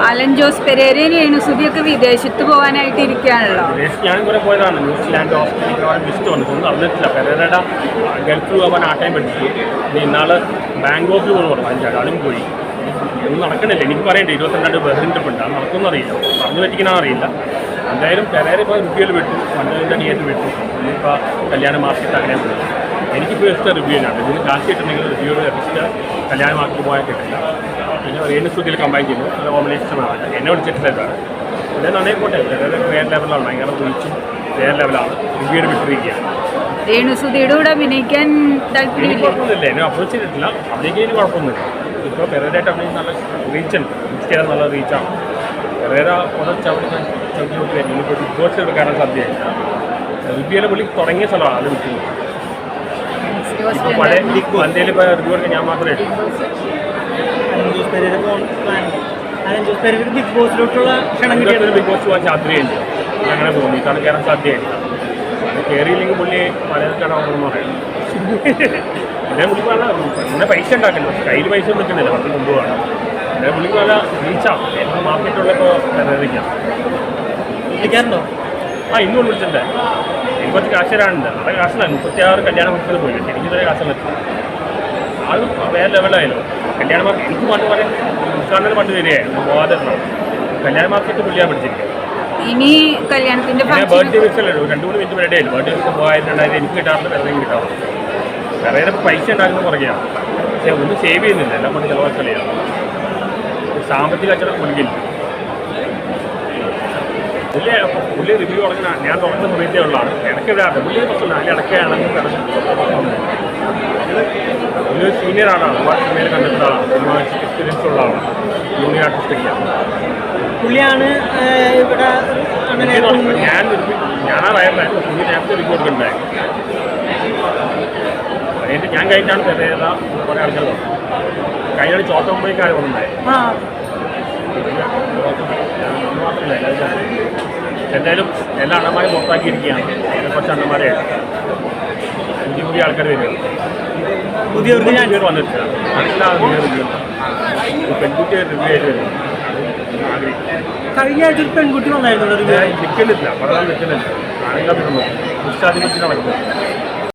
Allen Jose പെരേരയും രേണുസുതിയൊക്കെ വിദേശത്ത് പോകാനായിട്ട് ഇരിക്കുകയാണല്ലോ. ഞാനും കൂടെ പോയതാണ്. ന്യൂസിലാൻഡ്, ഓസ്ട്രേലിയ ലിസ്റ്റ് വന്നു. ഒന്നും അറിഞ്ഞിട്ടില്ല. പെരേരയുടെ ഗൾഫിൽ പോകാൻ ആ ടൈം പഠിച്ചു. ഇന്നാൾ ബാങ്കോക്കിൽ പോകുന്നു പറഞ്ഞു. അതിൻ്റെ അതും പോയി. ഒന്നും നടക്കണില്ല. എനിക്ക് പറയണ്ടേ 22 ബഹ്റിൻ ട്രിപ്പ് ഉണ്ട്. അത് നടക്കുമെന്ന് അറിയില്ല, പറഞ്ഞു പറ്റിക്കണോ അറിയില്ല. എന്തായാലും പെരേര ഇപ്പോൾ റിവ്യൂവിൽ വിട്ടു, മണ്ഡലിൻ്റെ നിയത്ത് വിട്ടു. ഇനിയിപ്പോൾ കല്യാണ മാർക്കറ്റ് അങ്ങനെ പോകും. എനിക്കിപ്പോൾ ഇഷ്ടം റിവ്യൂവിനാണ്. ഇതിന് കാശ് കിട്ടുന്നെങ്കിൽ റിവ്യൂവിൽ ഇഷ്ടം കല്യാണ മാർക്കറ്റ് പോയാൽ കിട്ടില്ല. പിന്നെ രേണുസുതിയിൽ കമ്പൈൻ ചെയ്യുന്നു. അത് കോമ്പിനേഷനാണ്. എന്നെ വിളിച്ചിട്ടില്ല ഇതാണ്. പിന്നെ നന്നേ പോട്ടെ. പെരേര വേറെ ലെവലാണ്. ഭയങ്കര വിളിച്ചും വേറെ ലെവലാണ്. റിവ്യൂവിൽ വിട്ടിരിക്കുകയാണ്. രേണുസുതിയുടെ കൂടെ അഭിനയിക്കാൻ താല്പര്യമില്ല. കുഴപ്പമൊന്നുമില്ല. എന്നെ അപ്രോച്ച് ചെയ്തിട്ടില്ല. അഭിനയിക്കുന്നതിന് കുഴപ്പമൊന്നുമില്ല. ഇപ്പോൾ പെരേരയായിട്ട് അഭിനയിച്ച് നല്ല റീച്ചുണ്ട്. ഇൻസ്റ്റയിൽ നല്ല റീച്ചാണ്. പെരേര ഓരോ ചവിട്ടി വിട്ട് ഇനിയിപ്പോൾ ബിഗ് ബോസ് എടുക്കാനുള്ള സാധ്യതയില്ല. റിവ്യൂവിലെ പുള്ളി തുടങ്ങിയ സ്ഥലമാണ് അത് വിൽക്കുന്നത്. ഇപ്പോൾ പഴയ മന്ത്യയിൽ ഇപ്പോൾ റിവ്യൂ എടുക്കാൻ ഞാൻ മാത്രമേ ഉള്ളൂ. ബിഗ് ബോസിലോട്ടുള്ള ബിഗ് ബോസ് പോകാൻ സാധ്യതയില്ല. അങ്ങനെ തോന്നി. കാരണം കയറാൻ സാധ്യതയില്ല. അത് കയറിയില്ലെങ്കിൽ പുള്ളി പലതൊക്കെയാണ് ഓർമ്മ പറയുന്നത്. പിന്നെ പുള്ളിക്ക് നല്ല പിന്നെ പൈസ ഉണ്ടാക്കില്ല. പക്ഷേ കയ്യിൽ പൈസ ഒന്നും നിൽക്കുന്നില്ല. പത്ത് കൊണ്ടുപോകാണ്. പിന്നെ പുള്ളിക്ക് നല്ല റീച്ചാണ്. എനിക്ക് മാർക്കറ്റുള്ളപ്പോൾ വിളിക്കാം. വിളിക്കാറുണ്ടോ? ഇന്നും വിളിച്ചിട്ടുണ്ട്. എനിക്ക് കുറച്ച് കാശ് തരാനുണ്ട്. അവിടെ കാശില്ല. 36 കല്യാണ മാർക്കറ്റ് പോയി. എനിക്കിതുവരെ കാശെന്ന് വെച്ചാൽ അത് വേറെ ലെവലായാലും കല്യാണ മാർക്കറ്റ് എനിക്ക് പണ്ട് പറയാൻ ഉദ്ഘാടനം പണ്ട് വരികയായിരുന്നു. പോകാതെ കല്യാണ മാർക്കറ്റ് പുള്ളിയാണ് പിടിച്ചിരിക്കുക. ഇനി കല്യാണത്തിന്റെ ബർത്ത്ഡേ വിസല്ലേ 2-3 മിനിറ്റ് ബർത്ത്ഡേ ആയിരുന്നു. ബർത്ത്ഡേ വിസ 3000 എനിക്ക് കിട്ടാറുണ്ട്. വേറെ കിട്ടാറുണ്ട്. വേറെ പൈസ ഉണ്ടാക്കുന്ന പറയുകയാണ്. പക്ഷേ ഒന്നും സേവ് ചെയ്യുന്നില്ല. എല്ലാം കൊണ്ട് ചിലവാക്കലാണ്. സാമ്പത്തിക അച്ചടക്കം പുള്ളിക്കില്ല. പുള്ളി റിവ്യൂ തുടങ്ങുന്ന ഞാൻ തുറന്ന സമയത്തേ ഉള്ളതാണ്. ഇടയ്ക്ക് ഇടാറുണ്ട്. പുള്ളി പ്രശ്നമില്ല. അതിൽ ഇടയ്ക്കാണെങ്കിൽ പുള്ളി സീനിയർ ആളാണ്. ഒരുപാട് സിനിമയിൽ കണ്ടിട്ടുള്ള ആളാണ്. സിനിമ എക്സ്പീരിയൻസ് ഉള്ള ആളാണ്. ജൂനിയർ ആർട്ടിസ്റ്റൊക്കെയാണ് പുള്ളിയാണ് ഇവിടെ. ഞാനാ വയറിലായിരുന്നു. പുള്ളി നേരത്തെ റിവ്യൂ കൊടുക്കുന്നുണ്ടായിരുന്നു. അതിൻ്റെ ഞാൻ കഴിഞ്ഞാണ് പെരേര കുറേ ആൾക്കാർ വന്നത്. കഴിഞ്ഞാൽ ചോട്ടമ്പേക്കാർ വന്നിട്ടുണ്ടായി. മാത്രമല്ല എന്തായാലും എല്ലാ അണ്ണന്മാരും പുറത്താക്കിയിരിക്കുകയാണ്. കുറച്ച് അണ്ണന്മാരെ പുതിയ ആൾക്കാർ വരിക. പുതിയ പേര് വന്നിട്ടില്ല. പെൺകുട്ടി റിവ്യൂ ആയിട്ട് വരും. കഴിഞ്ഞ ആഴ്ച ഒരു പെൺകുട്ടി വന്നായിരുന്നു. നിൽക്കുന്നില്ല. വളരെ നിൽക്കുന്നില്ല. ആണെങ്കിലും ഉച്ചാധിപത്യം നടക്കുന്നത്.